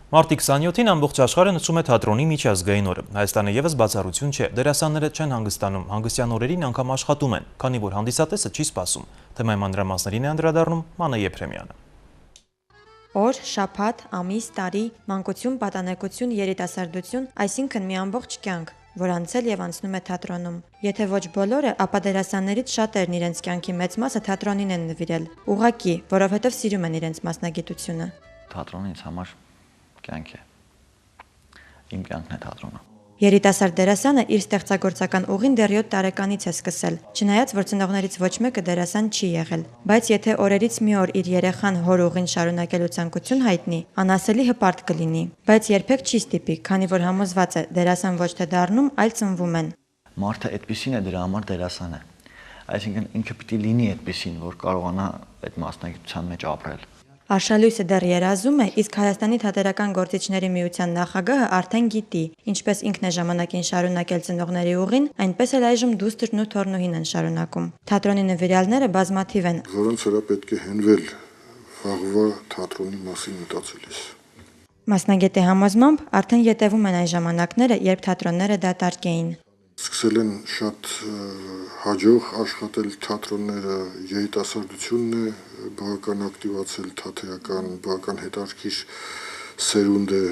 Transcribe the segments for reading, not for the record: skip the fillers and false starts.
Մարտի 27-ին ամբողջ աշխարհը նշում է թատրոնի միջազգային օրը։ Հայաստանը եւս բացառություն չէ։ Դերասանները չեն հանգստանում, հանգստյան օրերին անգամ աշխատում են, քանի որ հանդիսատեսը չի սպասում։ Թեմայի մանրամասներին է անդրադառնում Մանե Եփրեմյանը։ Օր, շաբաթ, ամիս, տարի, մանկություն, պատանեկություն, երիտասարդություն, այսինքն մի ամբողջ կյանք, որ անցել եւ անցնում է թատրոնում։ Եթե ոչ բոլորը, ապա դերասաններից շատերն իրենց կյանքի մեծ մասը թատրոնին են նվիրել։ Ուղղակի, որովհետեւ սիրում են իրենց մասնագիտությունը։ Թատրոնը ինձ համար կյանք է։ Իմ կյանքն է թատրոնը։ Երիտասարդ դերասանը իր ստեղծագործական ուղին դեռ 7 տարեկանից է սկսել, չնայած որ ծնողներից ոչ մեկը դերասան չի եղել։ Բայց եթե օրերից մի օր իր երեխան հոր ուղին շարունակելու ցանկություն հայտնի, անասելի հպարտ կլինի, բայց երբեք չի ստիպի, քանի որ համոզված է, դերասան ոչ թե դառնում, այլ ծնվում են։ Մարդը այդպեսին է, դրա համար դերասան է։ Այսինքն ինքը պիտի լինի այդպեսին, որ կարողանա այդ մասնագիտության մեջ ապրել։ Արշալույսը դեռ երազում է, իսկ Հայաստանի թատերական գործիչների միության նախագահը արդեն գիտի, ինչպես ինքն է ժամանակին շարունակել ծնողների ուղին, այնպես էլ այժմ դուստրն ու թոռնուհին են շարունակում։ Թատրոնի նվիրյալները բազմաթիվ են, որոնց վրա պետք է հենվել վաղվա թատրոնի մասին մտածելիս։ Մասնագետի համոզմամբ արդեն յետևում են այն ժամանակները, երբ թատրոնները դատարկ էին։ Սկսել են շատ հաջող աշխատել թատրոնները, երիտասարդությունն է բավական ակտիվացել թատերական, բավական հետաքրքիր սերունդ է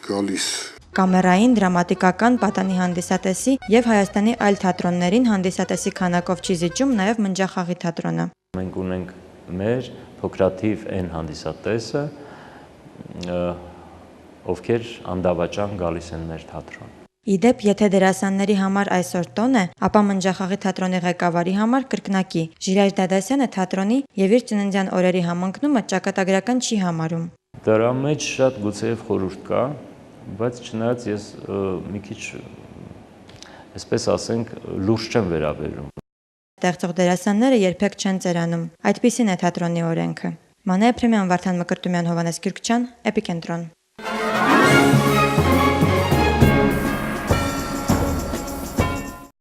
գալիս։ Կամերային, դրամատիկական, պատանի հանդիսատեսի եւ Հայաստանի այլ թատրոններին հանդիսատեսի քանակով չի զիջում նաեւ Մնջախաղի թատրոնը։ Մենք ունենք մեր փոքրաթիվ այն հանդիսատեսը, ովքեր անդավաճան գալիս են մեր թատրոն։ Իդեպ, եթե դերասանների համար այսօր տոն է, ապա Մնջախաղի թատրոնի ղեկավարի համար կրկնակի։ Ժիրայր Դադասյանը թատրոնի եւ իր ծննդյան օրերի համընկնումը ճակատագրական չի համարում։ Դրա մեջ շատ գուցեև խորհուրդ կա, բայց չնայած ես մի քիչ, այսպես ասենք, լուրջ չեմ վերաբերում։ Ստեղծող դերասանները երբեք չեն ծերանում։ Այդպիսին է թատրոնի օրենքը։ Մանե Եփրեմյան, Վարդան Մկրտումյան, Հովհաննես Գյուրքչյան, Էպիկենտրոն։